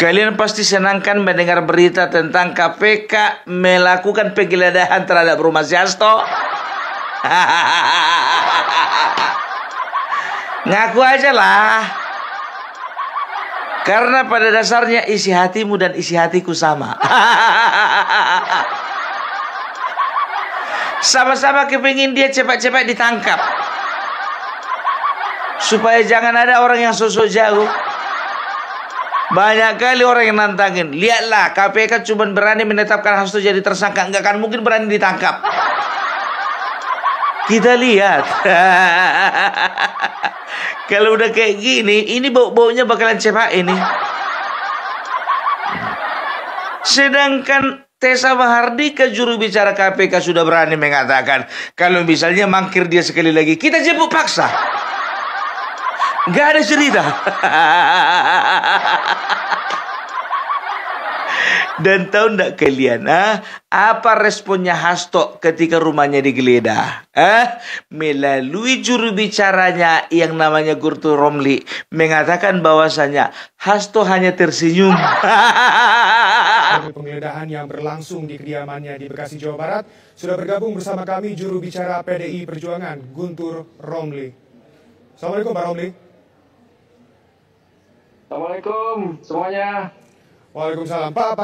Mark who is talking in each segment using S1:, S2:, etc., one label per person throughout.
S1: Kalian pasti senangkan mendengar berita tentang KPK melakukan penggeledahan terhadap rumah si Hasto. Ngaku aja lah. Karena pada dasarnya isi hatimu dan isi hatiku sama. Sama-sama kepingin dia cepat-cepat ditangkap. Supaya jangan ada orang yang sosok jauh. Banyak kali orang yang nantangin. Lihatlah, KPK cuma berani menetapkan Hasto jadi tersangka, nggak akan mungkin berani ditangkap. Kita lihat. Kalau udah kayak gini, ini bau-baunya bakalan cepat ini. Sedangkan Tessa Mahardika, juru bicara KPK, sudah berani mengatakan kalau misalnya mangkir dia sekali lagi, kita jemput paksa. Gak ada cerita. Dan tahu ndak kalian, apa responnya Hasto ketika rumahnya digeledah? Melalui juru bicaranya yang namanya Guntur Romli mengatakan bahwasanya Hasto hanya tersenyum.
S2: Penggeledahan yang berlangsung di kediamannya di Bekasi, Jawa Barat, sudah bergabung bersama kami juru bicara PDI Perjuangan, Guntur Romli. Assalamualaikum Pak Romli.
S3: Assalamualaikum semuanya.
S2: Waalaikumsalam. Pak,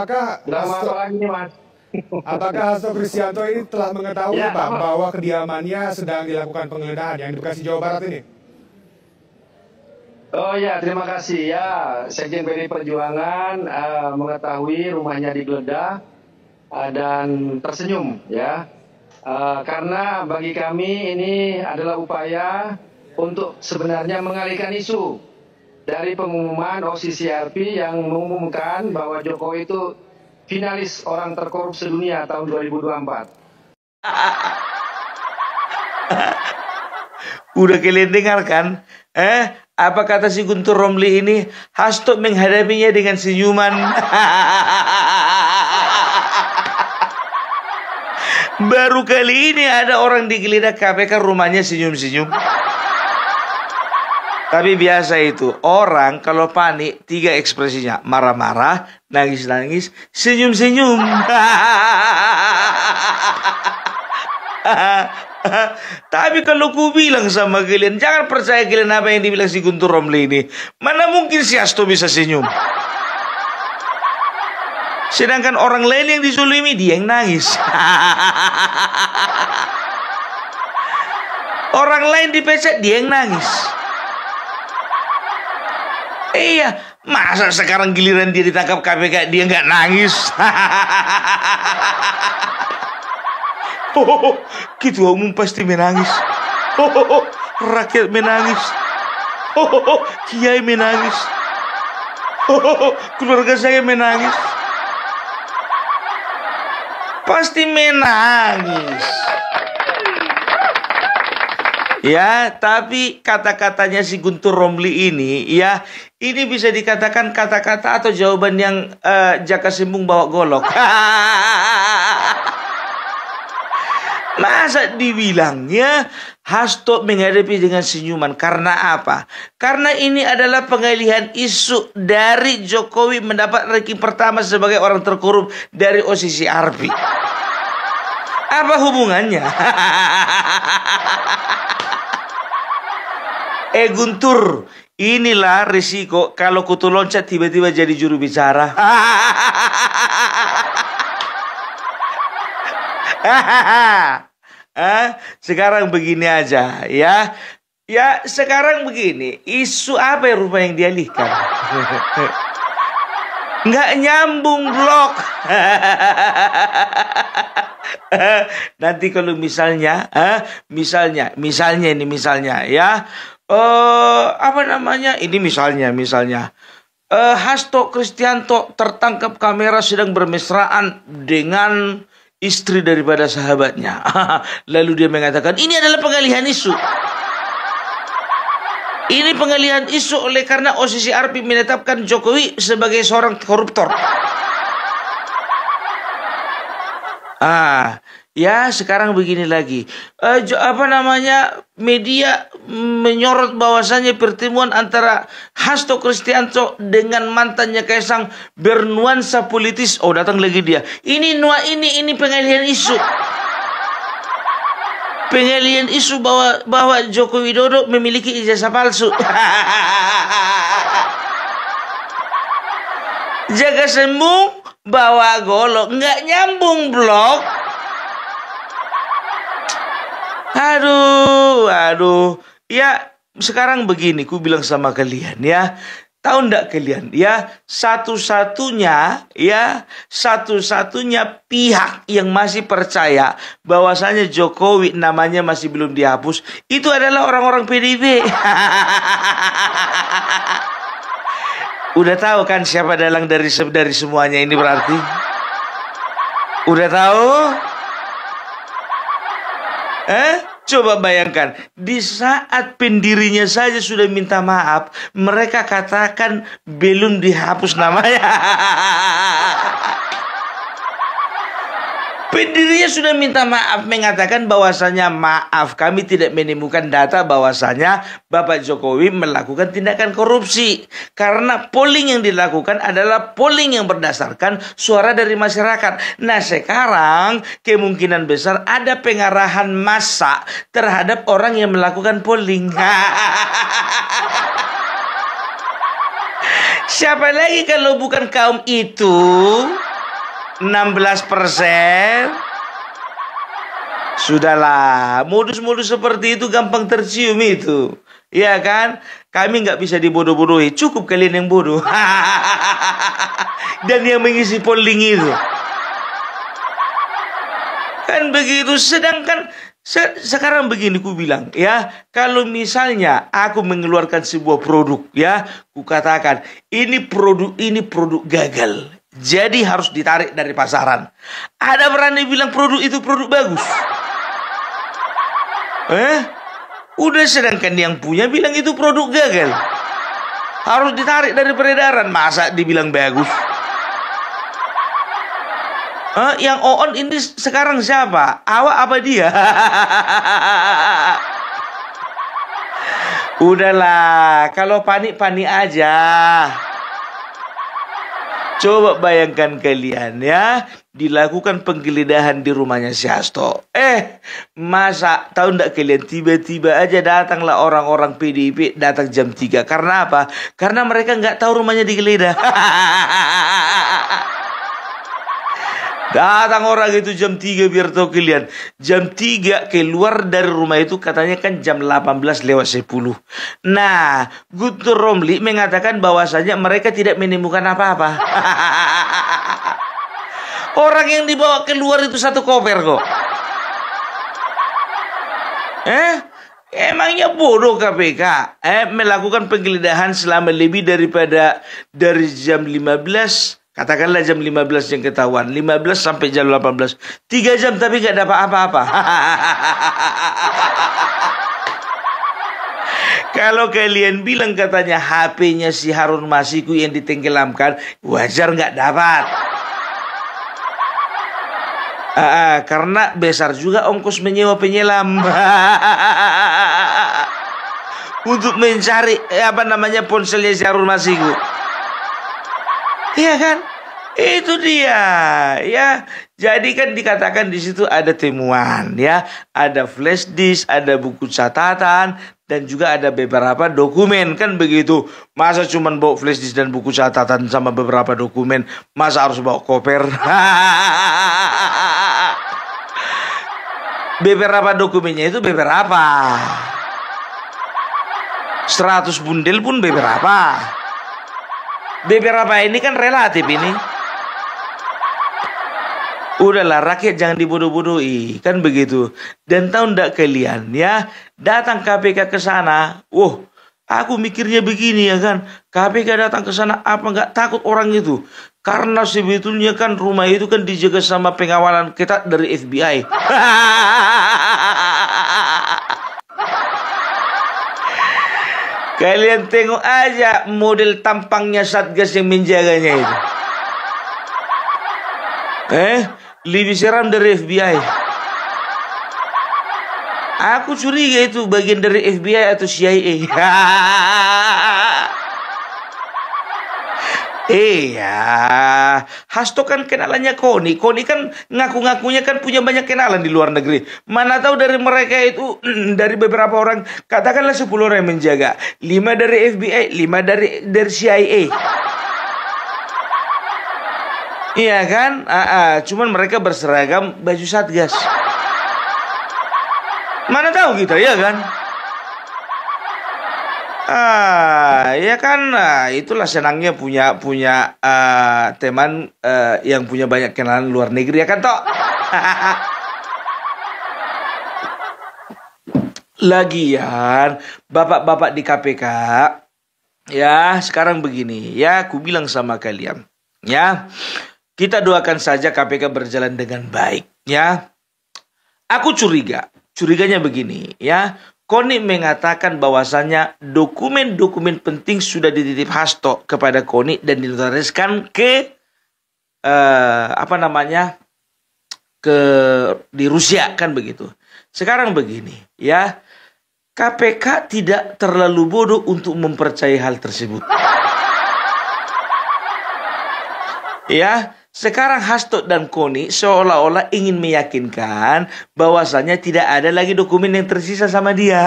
S2: apakah Hasto Kristianto ini telah mengetahui ya, Pak bahwa kediamannya sedang dilakukan penggeledahan yang di Bekasi, Jawa Barat ini?
S3: Oh ya, terima kasih ya. Sekjen PDI Perjuangan mengetahui rumahnya digeledah dan tersenyum ya. Karena bagi kami ini adalah upaya untuk sebenarnya mengalihkan isu dari pengumuman OCCRP yang mengumumkan bahwa Jokowi itu finalis orang terkorup sedunia tahun 2024.
S1: Udah kalian dengar kan? Apa kata si Guntur Romli ini? Hasto menghadapinya dengan senyuman. Baru kali ini ada orang digeledah KPK rumahnya senyum-senyum. Tapi biasa itu, orang kalau panik 3 ekspresinya. Marah-marah, nangis-nangis, senyum-senyum. Tapi kalau ku bilang sama kalian, jangan percaya kalian apa yang dibilang si Guntur Romli ini. Mana mungkin si Hasto bisa senyum? Sedangkan orang lain yang dizulimi, dia yang nangis. Orang lain dipecat, dia yang nangis. Iya, masa sekarang giliran dia ditangkap KPK dia nggak nangis? Ketua umum pasti menangis. Rakyat menangis. Kiai menangis. Keluarga saya menangis. Pasti menangis. Ya, tapi kata-katanya si Guntur Romli ini, ya, ini bisa dikatakan kata-kata atau jawaban yang Jaka Sembung bawa golok. Masa dibilangnya Hasto menghadapi dengan senyuman? Karena apa? Karena ini adalah pengalihan isu dari Jokowi mendapat ranking pertama sebagai orang terkorup dari OCCRP. Apa hubungannya? Guntur, inilah risiko kalau kutu loncat tiba-tiba jadi juru bicara. Sekarang begini aja ya. Ya sekarang begini, isu apa rupa yang dialihkan? Nggak nyambung blok. Nanti kalau misalnya ya. Apa namanya? Ini misalnya Hasto Kristianto tertangkap kamera sedang bermesraan dengan istri daripada sahabatnya. Lalu dia mengatakan ini adalah pengalihan isu. Ini pengalihan isu oleh karena OCCRP menetapkan Jokowi sebagai seorang koruptor. Ya, sekarang begini lagi. Media menyorot bahwasannya pertemuan antara Hasto Kristianto dengan mantannya Kaisang bernuansa politis. Oh, datang lagi dia. Ini pengalihan isu. Pengalihan isu bahwa Joko Widodo memiliki ijazah palsu. Jaga sembung, bawa golok, nggak nyambung blok. Aduh. Ya, sekarang begini, ku bilang sama kalian ya. Tahu ndak kalian ya, satu-satunya pihak yang masih percaya bahwasanya Jokowi namanya masih belum dihapus, itu adalah orang-orang PDIP. Udah tahu kan siapa dalang dari semuanya ini berarti? Udah tahu? Coba bayangkan, di saat pendirinya saja sudah minta maaf, mereka katakan belum dihapus namanya. Pendirinya sudah minta maaf, mengatakan bahwasanya maaf, kami tidak menemukan data bahwasanya Bapak Jokowi melakukan tindakan korupsi. Karena polling yang dilakukan adalah polling yang berdasarkan suara dari masyarakat. Nah, sekarang kemungkinan besar ada pengarahan massa terhadap orang yang melakukan polling. Siapa lagi kalau bukan kaum itu? 16%. Sudahlah, modus-modus seperti itu gampang tercium itu. Ya kan? Kami nggak bisa dibodoh-bodohi. Cukup kalian yang bodoh. Dan yang mengisi polling itu. Kan begitu. Sedangkan sekarang begini ku bilang ya, kalau misalnya aku mengeluarkan sebuah produk ya, ku katakan ini produk gagal. Jadi harus ditarik dari pasaran. Ada berani bilang produk itu produk bagus? Udah, sedangkan yang punya bilang itu produk gagal. Harus ditarik dari peredaran. Masa dibilang bagus? Yang on ini sekarang siapa? Awak apa dia? Udahlah, kalau panik-panik aja. Coba bayangkan kalian ya, dilakukan penggeledahan di rumahnya si Hasto. Masa tahu ndak kalian, tiba-tiba aja datanglah orang-orang PDIP datang jam 3. Karena apa? Karena mereka nggak tahu rumahnya digeledah. Datang orang itu jam 3 biar tahu kalian. Jam 3 keluar dari rumah itu katanya kan jam 18:10. Nah, Guntur Romli mengatakan bahwasanya mereka tidak menemukan apa-apa. Orang yang dibawa keluar itu satu koper kok. Emangnya bodoh KPK? Melakukan penggeledahan selama lebih dari jam 15. Katakanlah jam 15 yang ketahuan, 15 sampai jam 18. 3 jam tapi gak dapat apa-apa. Kalau kalian bilang katanya HP-nya si Harun Masiku yang ditenggelamkan, wajar gak dapat. Karena besar juga ongkos menyewa penyelam. Untuk mencari ponselnya si Harun Masiku. Iya kan? Itu dia, ya. Jadi kan dikatakan di situ ada temuan, ya. Ada flash disk, ada buku catatan, dan juga ada beberapa dokumen, kan begitu. Masa cuma bawa flash disk dan buku catatan sama beberapa dokumen, masa harus bawa koper? Beberapa dokumennya itu beberapa. 100 bundel pun beberapa. Beberapa ini kan relatif ini. Udahlah, rakyat jangan dibodoh-bodohi, kan begitu. Dan tahu ndak kalian ya, datang KPK ke sana. Aku mikirnya begini ya kan, KPK datang ke sana apa nggak takut orang itu? Karena sebetulnya kan rumah itu kan dijaga sama pengawalan ketat dari FBI. Kalian tengok aja model tampangnya Satgas yang menjaganya itu. Lebih seram dari FBI. Aku curiga itu bagian dari FBI atau CIA. Iya, Hasto kan kenalannya Koni. Koni kan ngaku-ngakunya kan punya banyak kenalan di luar negeri. Mana tahu dari mereka itu, dari beberapa orang, katakanlah 10 orang yang menjaga. 5 dari FBI, 5 dari CIA. Iya kan? Cuman mereka berseragam baju Satgas. Mana tahu kita, ya kan? Ya kan, itulah senangnya punya teman yang punya banyak kenalan luar negeri, ya kan toh? Lagian bapak-bapak di KPK, ya sekarang begini, ya aku bilang sama kalian, ya kita doakan saja KPK berjalan dengan baik, ya. Aku curiganya begini, ya. Koni mengatakan bahwasannya dokumen-dokumen penting sudah dititip Hasto kepada Koni dan dinotariskan ke di Rusia, kan begitu. Sekarang begini, ya, KPK tidak terlalu bodoh untuk mempercayai hal tersebut. Ya, sekarang Hasto dan Koni seolah-olah ingin meyakinkan bahwasannya tidak ada lagi dokumen yang tersisa sama dia.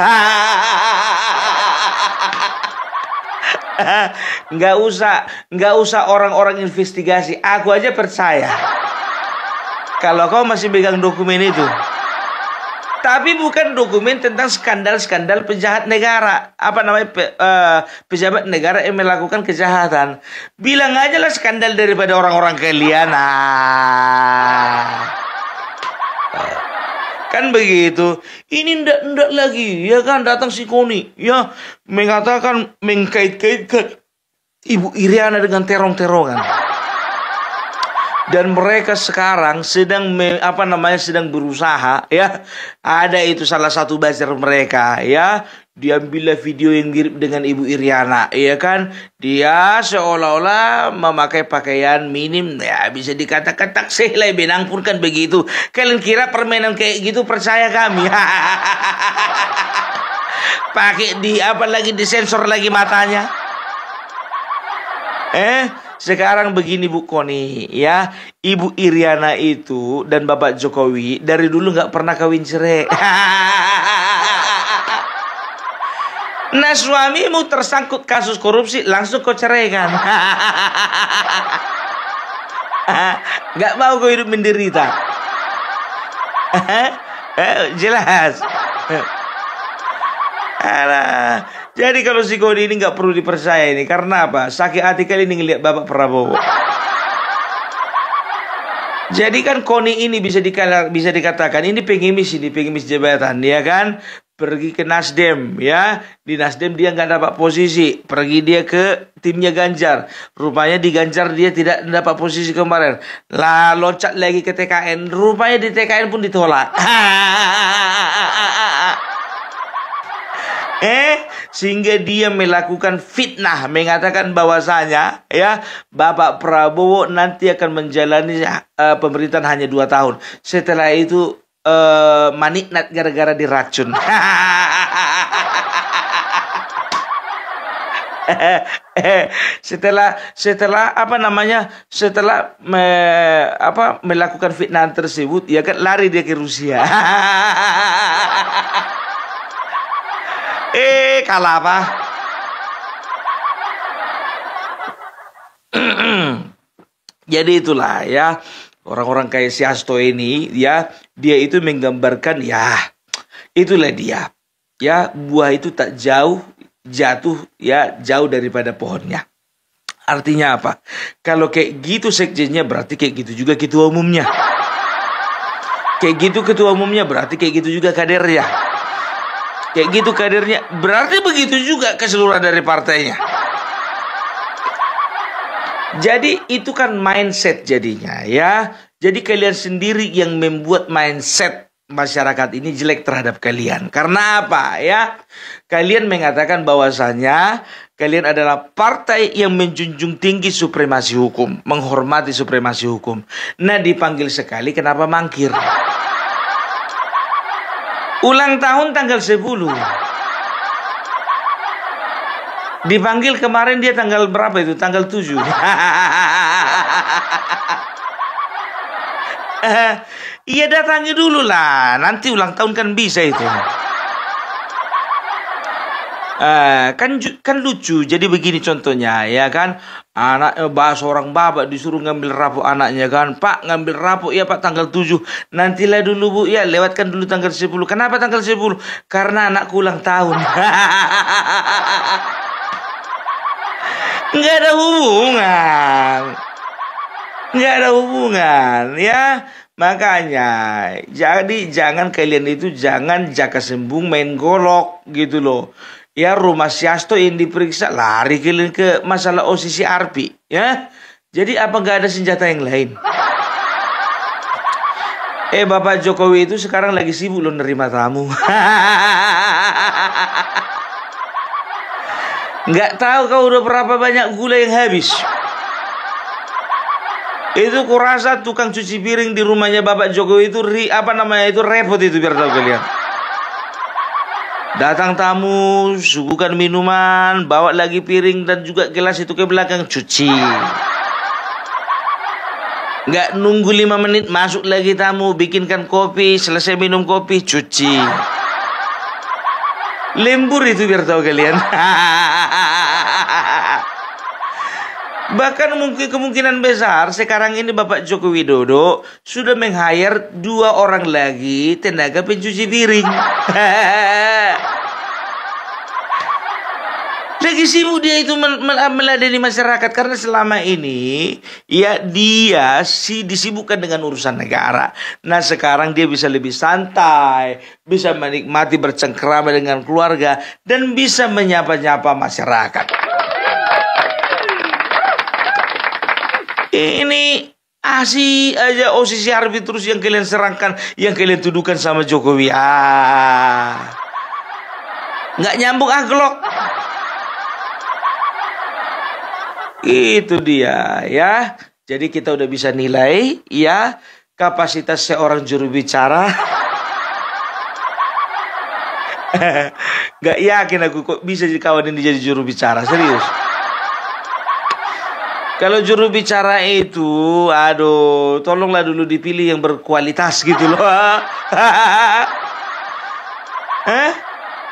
S1: Nggak usah orang-orang investigasi. Aku aja percaya kalau kau masih pegang dokumen itu. Tapi bukan dokumen tentang skandal-skandal penjahat negara. Pejabat negara yang melakukan kejahatan. Bilang aja lah skandal daripada orang-orang kalian. Kan begitu. Ini ndak lagi, ya kan, datang si Koni, ya, mengatakan mengkait-kaitkan Ibu Iriana dengan terong-terongan. Dan mereka sekarang sedang berusaha, ya. Ada itu salah satu buzzer mereka, ya. Diambillah video yang mirip dengan Ibu Iriana, ya kan. Dia seolah-olah memakai pakaian minim, ya bisa dikatakan taksih lah, benang pun kan begitu. Kalian kira permainan kayak gitu percaya kami? Pakai disensor lagi matanya. Sekarang begini Bu Koni, ya, Ibu Iriana itu dan Bapak Jokowi dari dulu nggak pernah kawin cerai. Nah, suamimu tersangkut kasus korupsi, langsung kau ceraikan. Nggak mau kau hidup menderita. Jelas. Alah. Jadi kalau si Koni ini nggak perlu dipercaya ini. Karena apa? Sakit hati kali ini ngelihat Bapak Prabowo. Jadi kan Koni ini bisa dikatakan ini pengemis jabatan, ya kan? Pergi ke Nasdem, ya. Di Nasdem dia nggak dapat posisi. Pergi dia ke timnya Ganjar. Rupanya di Ganjar dia tidak dapat posisi kemarin. Lah loncat lagi ke TKN. Rupanya di TKN pun ditolak. Sehingga dia melakukan fitnah, mengatakan bahwasanya, ya, Bapak Prabowo nanti akan menjalani pemerintahan hanya 2 tahun. Setelah itu maniknat gara-gara diracun. Setelah melakukan fitnah tersebut, ya kan, lari dia ke Rusia. Kalah apa? Jadi itulah, ya, orang-orang kayak si Hasto ini, ya, dia itu menggambarkan, ya, itulah dia, ya, buah itu tak jauh jatuh, ya, jauh daripada pohonnya. Artinya apa? Kalau kayak gitu sekjennya, berarti kayak gitu juga ketua umumnya. Kayak gitu ketua umumnya, berarti kayak gitu juga kadernya. Kayak gitu kadernya, berarti begitu juga keseluruhan dari partainya. Jadi itu kan mindset jadinya, ya. Jadi kalian sendiri yang membuat mindset masyarakat ini jelek terhadap kalian. Karena apa, ya? Kalian mengatakan bahwasanya kalian adalah partai yang menjunjung tinggi supremasi hukum, menghormati supremasi hukum. Nah, dipanggil sekali kenapa mangkir? Ulang tahun tanggal 10. Dipanggil kemarin dia tanggal berapa itu? Tanggal 7. Iya datangi dulu lah. Nanti ulang tahun kan bisa itu. Kan lucu. Jadi begini contohnya, ya kan? Anak bahas orang bapak disuruh ngambil rapor anaknya kan. Pak ngambil rapor, ya Pak tanggal 7. Nantilah dulu Bu, ya lewatkan dulu tanggal 10. Kenapa tanggal 10? Karena anakku ulang tahun. Nggak ada hubungan. Nggak ada hubungan, ya. Makanya, jadi jangan kalian itu jangan jaka sembung main golok gitu loh. Ya rumah Syasto yang diperiksa lari kalian ke masalah OCCRP, ya. Jadi apa nggak ada senjata yang lain? Bapak Jokowi itu sekarang lagi sibuk loh nerima tamu. Nggak tahu kau udah berapa banyak gula yang habis. Itu kurasa tukang cuci piring di rumahnya Bapak Jokowi itu repot itu biar tahu kalian. Datang tamu, suguhkan minuman, bawa lagi piring dan juga gelas itu ke belakang cuci. Nggak nunggu 5 menit masuk lagi tamu, bikinkan kopi, selesai minum kopi cuci. Lembur itu biar tahu kalian. Bahkan mungkin kemungkinan besar sekarang ini Bapak Joko Widodo sudah meng-hire 2 orang lagi tenaga pencuci piring. Lagi sibuk dia itu meladeni masyarakat karena selama ini ya dia disibukkan dengan urusan negara. Nah sekarang dia bisa lebih santai, bisa menikmati bercengkrama dengan keluarga dan bisa menyapa-nyapa masyarakat. Ini asih aja OCCRP terus yang kalian serangkan, yang kalian tuduhkan sama Jokowi. Nggak nyambung Glok. Itu dia ya. Jadi kita udah bisa nilai ya kapasitas seorang juru bicara. Gak yakin aku kok bisa kawan ini jadi juru bicara, serius. Kalau juru bicara itu, aduh, tolonglah dulu dipilih yang berkualitas gitu loh.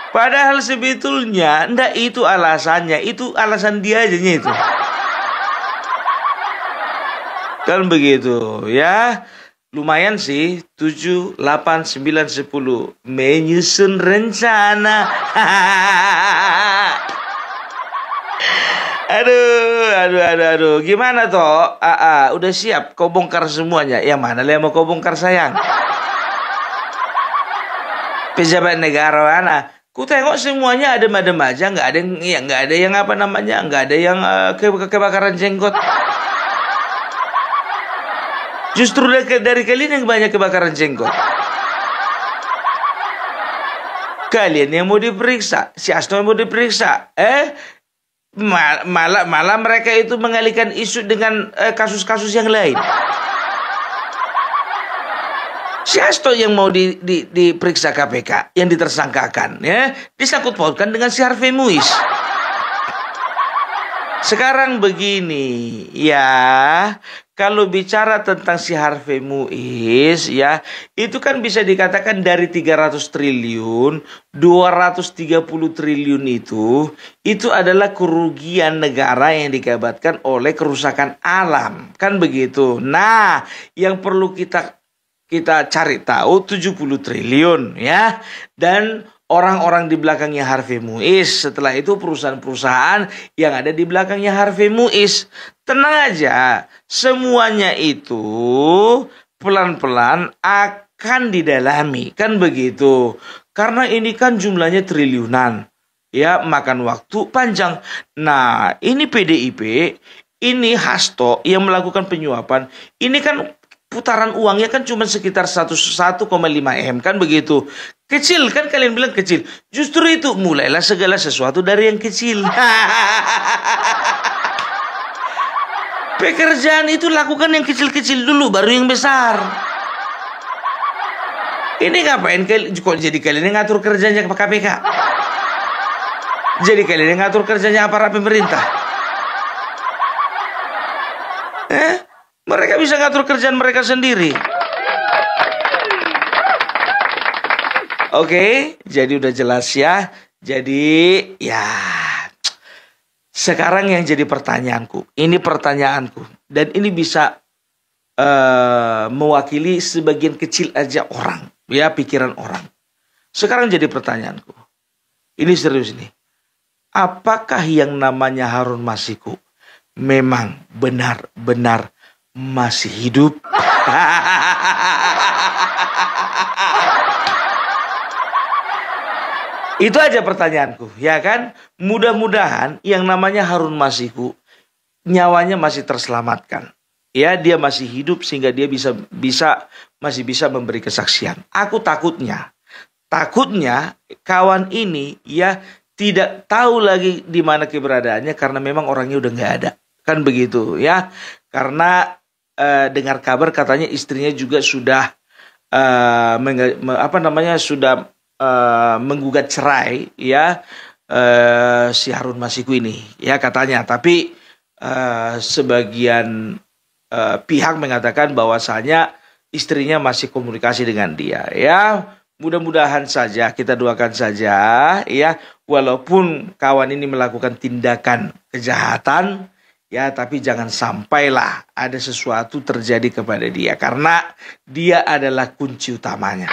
S1: Padahal sebetulnya ndak itu alasannya, itu alasan dia aja itu. Kan begitu ya. Lumayan sih 7, 8, 9, 10 menyusun rencana. Aduh. Gimana toh? Udah siap kau bongkar semuanya. Yang mana yang mau kau bongkar sayang? Pejabat negara mana? Ku tengok semuanya adem-adem aja, nggak ada yang apa namanya, nggak ada yang kebakaran jenggot. Justru dari kalian yang banyak kebakaran jenggot. Kalian yang mau diperiksa, si Asto yang mau diperiksa, malah mereka itu mengalihkan isu dengan kasus-kasus yang lain. Si Asto yang mau diperiksa KPK, yang ditersangkakan, ya, disangkut pautkan dengan si Harvey Muiz. Sekarang begini, ya, kalau bicara tentang si Harvey Muiz, ya, itu kan bisa dikatakan dari 300 triliun, 230 triliun itu adalah kerugian negara yang diakibatkan oleh kerusakan alam, kan begitu. Nah, yang perlu kita cari tahu 70 triliun, ya, dan orang-orang di belakangnya Harvey Muiz. Setelah itu perusahaan-perusahaan yang ada di belakangnya Harvey Muiz. Tenang aja, semuanya itu pelan-pelan akan didalami, kan begitu. Karena ini kan jumlahnya triliunan, ya, makan waktu panjang. Nah, ini PDIP, ini Hasto yang melakukan penyuapan. Ini kan putaran uangnya kan cuma sekitar 1,5 M, kan begitu. Kecil kan, kalian bilang kecil. Justru itu mulailah segala sesuatu dari yang kecil. Pekerjaan itu lakukan yang kecil-kecil dulu, baru yang besar. Ini ngapain kok jadi kalian yang ngatur kerjanya KPK? Jadi kalian yang ngatur kerjanya aparat pemerintah? Mereka bisa ngatur kerjaan mereka sendiri. Oke, jadi udah jelas ya. Jadi ya, sekarang yang jadi pertanyaanku, ini pertanyaanku, dan ini bisa mewakili sebagian kecil aja orang, ya, pikiran orang. Sekarang jadi pertanyaanku, ini serius nih, apakah yang namanya Harun Masiku memang benar-benar masih hidup? Itu aja pertanyaanku, ya kan? Mudah-mudahan yang namanya Harun Masiku nyawanya masih terselamatkan. Ya, dia masih hidup sehingga dia masih bisa memberi kesaksian. Aku takutnya kawan ini ya tidak tahu lagi di mana keberadaannya karena memang orangnya udah nggak ada. Kan begitu ya. Karena dengar kabar katanya istrinya juga sudah sudah menggugat cerai ya, si Harun Masiku ini ya katanya. Tapi sebagian pihak mengatakan bahwasanya istrinya masih komunikasi dengan dia ya. Mudah-mudahan saja, kita doakan saja ya, walaupun kawan ini melakukan tindakan kejahatan ya, tapi jangan sampailah ada sesuatu terjadi kepada dia karena dia adalah kunci utamanya.